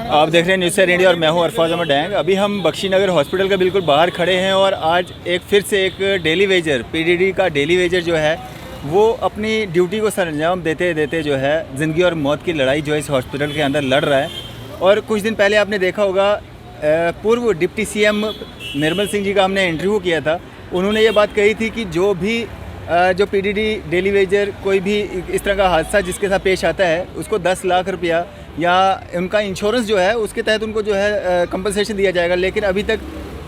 आप देख रहे हैं न्यूज़ से इंडिया और मैं हूं अरफाज अहमद डैंग। अभी हम बख्शी नगर हॉस्पिटल के बिल्कुल बाहर खड़े हैं और आज फिर से एक डेली वेजर पीडीडी का डेली वेजर जो है वो अपनी ड्यूटी को सरंजाम देते देते जो है ज़िंदगी और मौत की लड़ाई जो है इस हॉस्पिटल के अंदर लड़ रहा है। और कुछ दिन पहले आपने देखा होगा पूर्व डिप्टी सीएम निर्मल सिंह जी का हमने इंटरव्यू किया था। उन्होंने ये बात कही थी कि जो पीडीडी डेली वेजर कोई भी इस तरह का हादसा जिसके साथ पेश आता है उसको 10 लाख रुपया या उनका इंश्योरेंस जो है उसके तहत उनको जो है कंपनसेशन दिया जाएगा। लेकिन अभी तक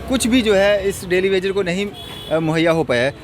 कुछ भी जो है इस डेली वेजर को नहीं मुहैया हो पाया है।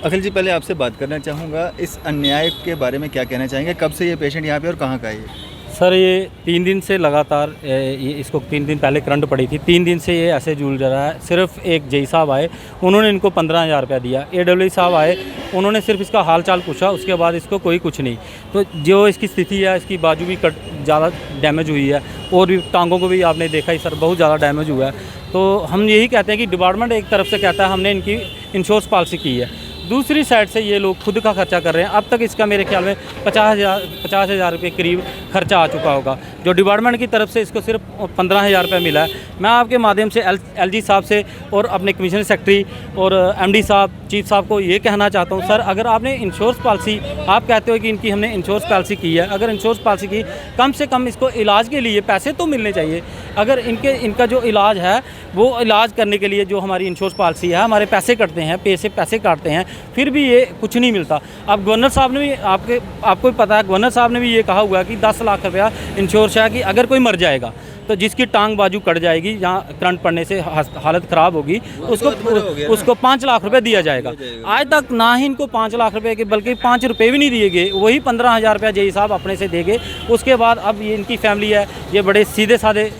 अखिल जी, पहले आपसे बात करना चाहूँगा, इस अन्याय के बारे में क्या कहना चाहेंगे? कब से ये पेशेंट यहाँ पे और कहाँ का है ये? सर, ये 3 दिन से लगातार इसको 3 दिन पहले करंट पड़ी थी। 3 दिन से ये ऐसे जूझ रहा है। सिर्फ एक जई साहब आए, उन्होंने इनको 15,000 रुपया दिया। AWE साहब आए, उन्होंने सिर्फ इसका हाल चाल पूछा, उसके बाद इसको कोई कुछ नहीं। तो जो इसकी स्थिति है, इसकी बाजू भी ज़्यादा डैमेज हुई है और भी टांगों को भी आपने देखा ही सर, बहुत ज़्यादा डैमेज हुआ है। तो हम यही कहते हैं कि डिपार्टमेंट एक तरफ से कहता है हमने इनकी इंश्योरेंस पॉलिसी की है, दूसरी साइड से ये लोग खुद का खर्चा कर रहे हैं। अब तक इसका मेरे ख्याल में 50,000 रुपये करीब खर्चा आ चुका होगा। जो डिपार्टमेंट की तरफ से इसको सिर्फ 15,000 रुपये मिला है। मैं आपके माध्यम से LG साहब से और अपने कमिश्नर सेक्रेटरी और MD साहब, चीफ साहब को ये कहना चाहता हूँ, सर अगर आपने इंश्योरेंस पॉलिसी, आप कहते हो कि इनकी हमने इंश्योरेंस पॉलिसी की है, अगर इंश्योरेंस पॉलिसी की, कम से कम इसको इलाज के लिए पैसे तो मिलने चाहिए। अगर इनका जो इलाज है वो इलाज करने के लिए जो हमारी इंश्योरेंस पॉलिसी है, हमारे पैसे कटते हैं, पे से पैसे काटते हैं, फिर भी ये कुछ नहीं मिलता। अब गवर्नर साहब ने भी आपको भी पता है, गवर्नर साहब ने भी ये कहा हुआ है कि 10 लाख रुपया इंश्योरेंस है कि अगर कोई मर जाएगा तो जिसकी टांग बाजू कट जाएगी, जहाँ करंट पड़ने से हालत ख़राब होगी, उसको 5 लाख रुपए दिया जाएगा। आज तक ना ही इनको 5 लाख रुपए के बल्कि 5 रुपये भी नहीं दिए गए। वही 15,000 रुपया जई साहब अपने से देंगे। उसके बाद अब ये इनकी फैमिली है, ये बड़े सीधे साधे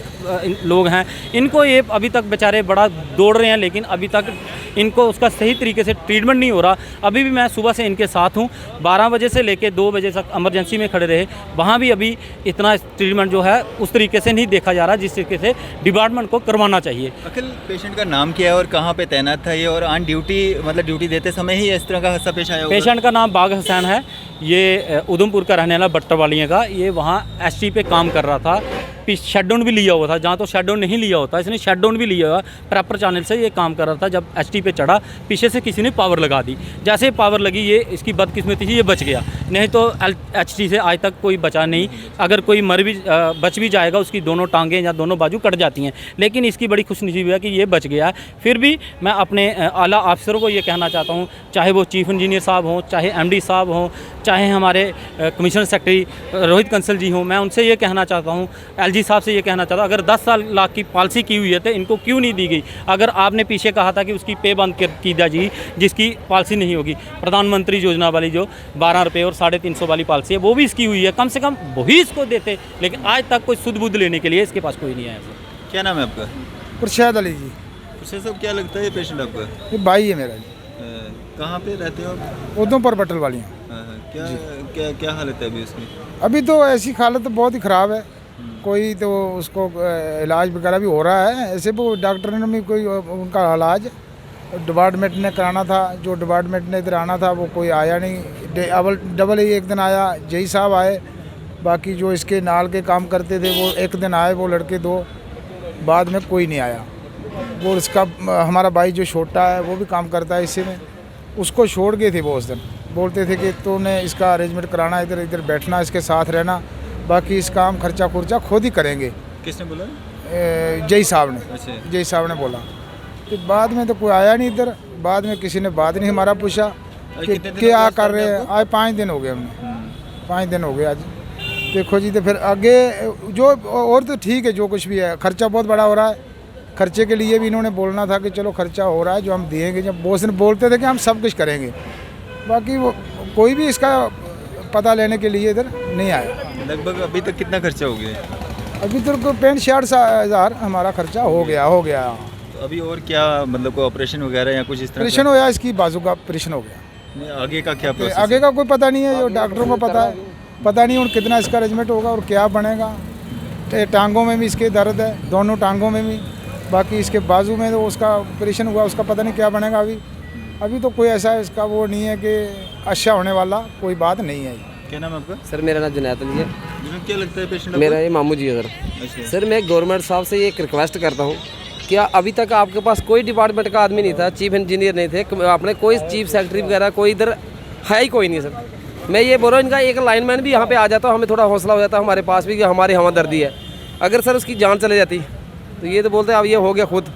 लोग हैं, इनको ये अभी तक बेचारे बड़ा दौड़ रहे हैं, लेकिन अभी तक इनको उसका सही तरीके से ट्रीटमेंट नहीं हो रहा। अभी भी मैं सुबह से इनके साथ हूँ, 12 बजे से लेकर 2 बजे तक इमरजेंसी में खड़े रहे। वहाँ भी अभी इतना ट्रीटमेंट जो है उस तरीके से नहीं देखा जा रहा जिस तरीके से डिपार्टमेंट को करवाना चाहिए। अखिल, पेशेंट का नाम क्या है और कहाँ पे तैनात था ये, और ऑन ड्यूटी मतलब ड्यूटी देते समय ही इस तरह का हादसा पेश आया? पेशेंट का नाम बाग हुसैन है, ये उधमपुर का रहने वाला बट्टरवालियों का। ये वहाँ ST पे काम कर रहा था, शटडाउन भी लिया हुआ था। जहाँ तो शटडाउन नहीं लिया होता, इसने शटडाउन भी लिया हुआ। प्रॉपर चैनल से ये काम कर रहा था। जब ST पे चढ़ा, पीछे से किसी ने पावर लगा दी। जैसे पावर लगी, ये इसकी बदकिस्मती थी, ये बच गया, नहीं तो HT से आज तक कोई बचा नहीं। अगर कोई बच भी जाएगा, उसकी दोनों टांगें या दोनों बाजू कट जाती हैं। लेकिन इसकी बड़ी खुशनसीबी है कि ये बच गया। फिर भी मैं अपने आला अफसरों को ये कहना चाहता हूँ, चाहे वो चीफ इंजीनियर साहब हों, चाहे MD साहब हों, चाहे हमारे कमिश्नर सेक्रेटरी रोहित कंसल जी हों, मैं उनसे ये कहना चाहता हूँ, LG साहब से ये कहना चाहता हूँ, अगर 10 लाख की पॉलिसी की हुई है तो इनको क्यों नहीं दी गई? अगर आपने पीछे कहा था कि उसकी पे बंद की जाएगी जिसकी पॉलिसी नहीं होगी, प्रधानमंत्री योजना वाली जो 12 रुपये और 350 वाली पॉलिसी है वो भी इसकी हुई है, कम से कम वही इसको देते। लेकिन आज तक कोई सुध बुध लेने के लिए इसके पास कोई नहीं है। क्या नाम है आपका? खुर्शद अली जी। खुर्शद साहब, क्या लगता है ये पेशेंट आपका? ये भाई है मेरा जी। कहाँ पे रहते हो? उधमपुर बटल वाली हैं। क्या हालत है अभी उसकी? अभी तो ऐसी हालत तो बहुत ही ख़राब है। कोई तो उसको इलाज वगैरह भी हो रहा है। ऐसे वो डॉक्टर ने भी कोई उनका इलाज डिपार्टमेंट ने कराना था, जो डिपार्टमेंट ने इधर आना था वो कोई आया नहीं। डबल ही एक दिन आया, जई साहब आए, बाकी जो इसके नाल के काम करते थे वो एक दिन आए, वो लड़के 2, बाद में कोई नहीं आया। वो इसका हमारा भाई जो छोटा है वो भी काम करता है इसी में, उसको छोड़ गए थे वो उस दिन। बोलते थे कि तूने इसका अरेंजमेंट कराना, इधर इधर बैठना, इसके साथ रहना, बाकी इस काम खर्चा खुर्चा खुद ही करेंगे। किसने बोला? जई साहब ने। अच्छा। जई साहब ने बोला। तो बाद में तो कोई आया नहीं इधर। बाद में किसी ने बात नहीं हमारा पूछा कि क्या कर रहे हैं। आज 5 दिन हो गए हमने, 5 दिन हो गए आज। देखो जी, तो फिर आगे जो और तो ठीक है, जो कुछ भी है, खर्चा बहुत बड़ा हो रहा है। खर्चे के लिए भी इन्होंने बोलना था कि चलो खर्चा हो रहा है जो हम देंगे। जब बॉस ने बोलते थे कि हम सब कुछ करेंगे, बाकी वो कोई भी इसका पता लेने के लिए इधर नहीं आया। लगभग अभी तक कितना खर्चा हो गया? अभी तक 65-66 हज़ार हमारा खर्चा हो गया। तो अभी और क्या, मतलब कोई ऑपरेशन वगैरह या कुछ इस तरह? ऑपरेशन होया, इसकी बाजू का ऑपरेशन हो गया। आगे का क्या प्रोसेस? आगे का कोई पता नहीं है, जो डॉक्टरों को पता है। पता नहीं उन कितना इसका अरेंजमेंट होगा और क्या बनेगा। टांगों में भी इसके दर्द है, दोनों टांगों में भी। बाकी इसके बाजू में तो उसका ऑपरेशन हुआ, उसका पता नहीं क्या बनेगा। अभी तो कोई ऐसा इसका वो नहीं है कि अच्छा होने वाला कोई बात नहीं है। क्या नाम है आपका? सर मेरा नाम जुनैद अली है। क्या लगता है पेशेंट? मेरा ये मामू जी है सर। अच्छा। सर मैं गवर्नमेंट साहब से ये एक रिक्वेस्ट करता हूँ, क्या अभी तक आपके पास कोई डिपार्टमेंट का आदमी नहीं था, चीफ इंजीनियर नहीं थे, आपने कोई चीफ सेक्रेटरी वगैरह कोई इधर है ही कोई नहीं सर। मैं ये बोल रहा हूँ, इनका एक लाइनमैन भी यहाँ पे आ जाता, हमें थोड़ा हौसला हो जाता हमारे पास भी कि हमारी हमदर्दी है। अगर सर उसकी जान चले जाती तो ये तो बोलते अब ये हो गया खुद।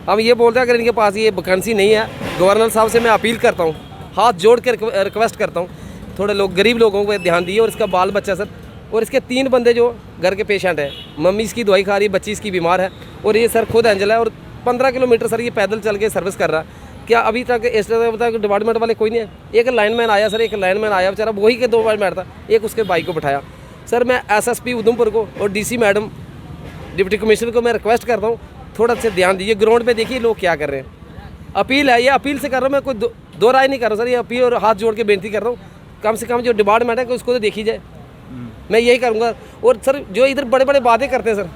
हम ये बोलते हैं अगर इनके पास ये वैकेंसी नहीं है, गवर्नर साहब से मैं अपील करता हूँ, हाथ जोड़ के रिक्वेस्ट करता हूँ, थोड़े लोग गरीब लोगों को ध्यान दिए और इसका बाल बच्चा सर, और इसके 3 बंदे जो घर के पेशेंट हैं, मम्मी इसकी दवाई खा रही है, बच्ची इसकी बीमार है, और ये सर खुद एंजल है और 15 किलोमीटर सर ये पैदल चल के सर्विस कर रहा है। क्या अभी तक इस तरह डिपार्टमेंट वाले कोई नहीं है? एक लाइनमैन आया सर, एक लाइनमैन आया बेचारा, वही के 2 बार बैठ था, एक उसके बाइक को बिठाया। सर मैं SSP उधमपुर को और DC मैडम डिप्टी कमिश्नर को मैं रिक्वेस्ट करता हूँ, थोड़ा से ध्यान दीजिए, ग्राउंड पे देखिए लोग क्या कर रहे हैं। अपील है, ये अपील से कर रहा हूँ मैं, कोई दो राय नहीं कर रहा हूँ सर, ये अपील और हाथ जोड़ के बेनती कर रहा हूँ, कम से कम जो डिपार्टमेंट है उसको तो देखी जाए। मैं यही करूँगा। और सर जो इधर बड़े बड़े वादे करते हैं सर,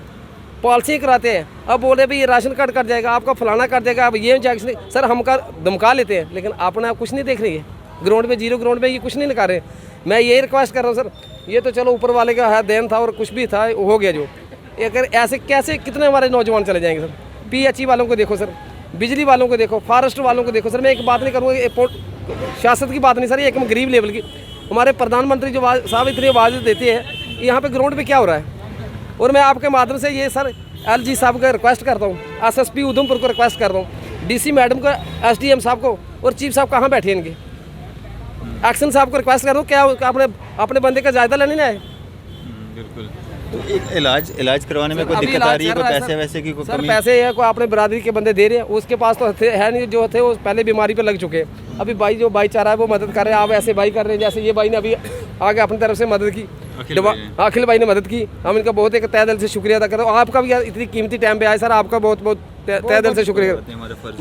पॉलिसी कराते हैं, अब बोल रहे भाई ये राशन कार्ड कट जाएगा, आपका फलाना कट जाएगा, अब ये जैक्स नहीं सर, हम का धमका लेते हैं, लेकिन आपने कुछ नहीं देख रही है ग्राउंड पे, जीरो ग्राउंड पे ये कुछ नहीं निकाल रहे। मैं यही रिक्वेस्ट कर रहा हूँ सर, ये तो चलो ऊपर वाले का है देन था और कुछ भी था हो गया जो, अगर ऐसे कैसे कितने हमारे नौजवान चले जाएंगे सर। PHE वालों को देखो सर, बिजली वालों को देखो, फॉरेस्ट वालों को देखो सर। मैं एक बात नहीं करूँगा, सियासत की बात नहीं सर, ये एक गरीब लेवल की, हमारे प्रधानमंत्री जो साहब इतनी आवाज़ देते हैं, यहाँ पे ग्राउंड पे क्या हो रहा है। और मैं आपके माध्यम से ये सर LG साहब का रिक्वेस्ट करता हूँ, SSP उधमपुर को रिक्वेस्ट करता हूँ, DC मैडम को, SDM साहब को, और चीफ साहब कहाँ बैठे हैं इनके, एक्शन साहब को रिक्वेस्ट कर रहा हूँ, क्या अपने बंदे का जायजा लेने नहीं आए। बिल्कुल। तो एक इलाज करवाने में कोई दिक्कत आ रही है, कोई पैसे वैसे की कोई सर कमी? पैसे है, कोई अपने बरादरी के बंदे दे रहे हैं, उसके पास तो है नहीं, जो थे वो पहले बीमारी पे लग चुके हैं। अभी भाई जो भाईचारा है वो मदद कर रहे हैं, आप ऐसे भाई कर रहे हैं, जैसे ये भाई ने अभी आगे अपनी तरफ से मदद की, अखिल भाई ने मदद की, हम इनका बहुत एक तहे दिल से शुक्रिया अदा कर रहे हैं। आपका भी इतनी कीमती टाइम पे आए सर, आपका बहुत बहुत तहे दिल से शुक्रिया।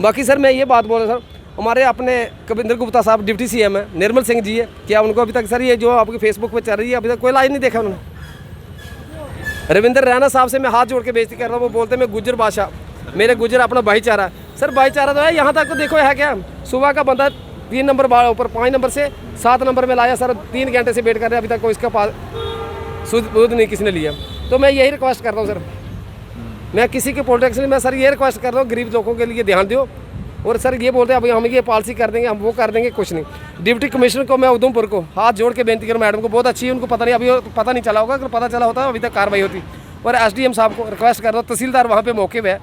बाकी सर मैं ये बात बोल रहा सर, हमारे अपने कविंदर गुप्ता साहब डिप्टी CM है, निर्मल सिंह जी है, क्या उनको अभी तक सर ये जो आपकी फेसबुक पे चल रही है अभी तक कोई इलाज नहीं देखा उन्होंने। रविंदर रैना साहब से मैं हाथ जोड़ के बेइज्जती कर रहा हूँ, वो बोलते हैं मैं गुज्जर बादशाह, मेरे गुज्जर अपना भाईचारा। सर भाईचारा तो है, यहाँ तक तो देखो है क्या, सुबह का बंदा 3 नंबर ऊपर 5 नंबर से 7 नंबर में लाया सर, 3 घंटे से वेट कर रहे हैं, अभी तक कोई इसका पास सूद नहीं किसी ने लिया। तो मैं यही रिक्वेस्ट कर रहा हूँ सर, मैं किसी के पॉलिटिक्स में सर ये रिक्वेस्ट कर रहा हूँ, गरीब लोगों के लिए ध्यान दो। और सर ये बोलते हैं अभी हम ये पॉलिसी कर देंगे, हम वो कर देंगे, कुछ नहीं। डिप्टी कमिश्नर को मैं उधमपुर को हाथ जोड़ के बेनती करूँ, मैडम को बहुत अच्छी है, उनको पता नहीं, अभी पता नहीं चला होगा, अगर पता चला होता अभी तक कार्रवाई होती। और SDM साहब को रिक्वेस्ट कर रहा हूँ, तहसीलदार वहाँ पे मौके पे है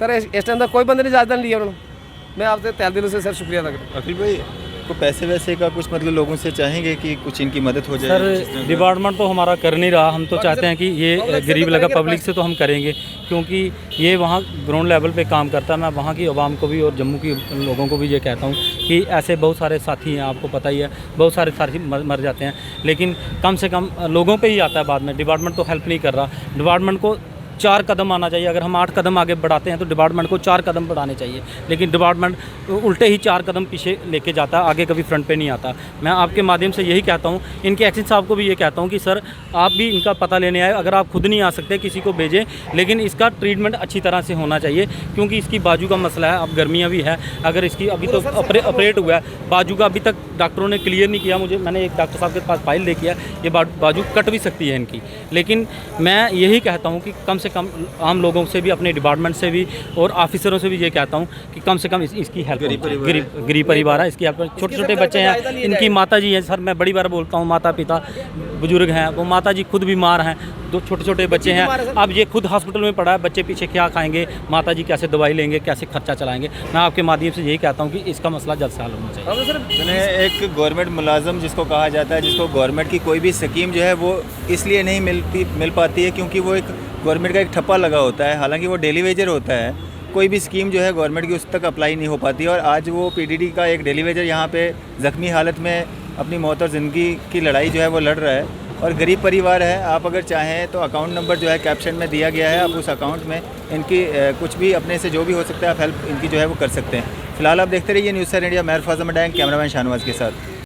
सर, इस टाइम तक कोई बंदे ने जायजा नहीं लिया उन्होंने। मैं आपसे तहे दिल से सर शुक्रिया अदा करता हूँ। अखिल भाई को पैसे वैसे का कुछ मतलब लोगों से चाहेंगे कि कुछ इनकी मदद हो जाए? सर डिपार्टमेंट तो हमारा कर नहीं रहा, हम तो चाहते हैं कि ये गरीब लगा पब्लिक से तो हम करेंगे, क्योंकि ये वहाँ ग्राउंड लेवल पे काम करता है। मैं वहाँ की आवाम को भी और जम्मू की लोगों को भी ये कहता हूँ कि ऐसे बहुत सारे साथी हैं, आपको पता ही है, बहुत सारे साथी मर जाते हैं, लेकिन कम से कम लोगों पे ही आता है बाद में। डिपार्टमेंट तो हेल्प नहीं कर रहा, डिपार्टमेंट को 4 कदम आना चाहिए। अगर हम 8 कदम आगे बढ़ाते हैं तो डिपार्टमेंट को 4 कदम बढ़ाने चाहिए, लेकिन डिपार्टमेंट उल्टे ही 4 कदम पीछे लेके जाता है, आगे कभी फ्रंट पे नहीं आता। मैं आपके माध्यम से यही कहता हूँ, इनके एक्शन साहब को भी ये कहता हूँ कि सर आप भी इनका पता लेने आए, अगर आप खुद नहीं आ सकते किसी को भेजें, लेकिन इसका ट्रीटमेंट अच्छी तरह से होना चाहिए, क्योंकि इसकी बाजू का मसला है। अब गर्मियाँ भी है, अगर इसकी अभी तो ऑपरेट हुआ है बाजू का, अभी तक डॉक्टरों ने क्लियर नहीं किया। मैंने एक डॉक्टर साहब के पास फाइल दे किया, ये बाजू कट भी सकती है इनकी। लेकिन मैं यही कहता हूँ कि कम से कम आम लोगों से भी, अपने डिपार्टमेंट से भी और ऑफिसरों से भी ये कहता हूँ कि कम से कम इसकी हेल्प, गरीब परिवार है, इसकी हेल्प। छोटे छोटे बच्चे हैं, इनकी माता जी हैं सर, मैं बड़ी बार बोलता हूँ, माता पिता बुजुर्ग हैं, वो माता जी खुद बीमार हैं, 2 छोटे छोटे बच्चे हैं। अब ये खुद हॉस्पिटल में पड़ा है, बच्चे पीछे क्या खाएंगे, माता जी कैसे दवाई लेंगे, कैसे खर्चा चलाएंगे। मैं आपके माध्यम से यही कहता हूँ कि इसका मसला जल्द से हल होना चाहिए। एक गवर्नमेंट मुलाजम जिसको कहा जाता है, जिसको गवर्नमेंट की कोई भी स्कीम जो है वो इसलिए नहीं मिल पाती है क्योंकि वो एक गवर्नमेंट का एक ठप्पा लगा होता है, हालांकि वो डेली वेजर होता है, कोई भी स्कीम जो है गवर्नमेंट की उस तक अप्लाई नहीं हो पाती। और आज वो PDD का एक डेली वेजर यहाँ पे ज़ख्मी हालत में अपनी मौत और ज़िंदगी की लड़ाई जो है वो लड़ रहा है, और गरीब परिवार है। आप अगर चाहें तो अकाउंट नंबर जो है कैप्शन में दिया गया है, आप उस अकाउंट में इनकी कुछ भी अपने से जो भी हो सकता है आप हेल्प इनकी जो है वो कर सकते हैं। फिलहाल आप देखते रहिए न्यूज़ 7 इंडिया। मैं फैज़ अहमद, कैमरामैन शाहनवाज के साथ।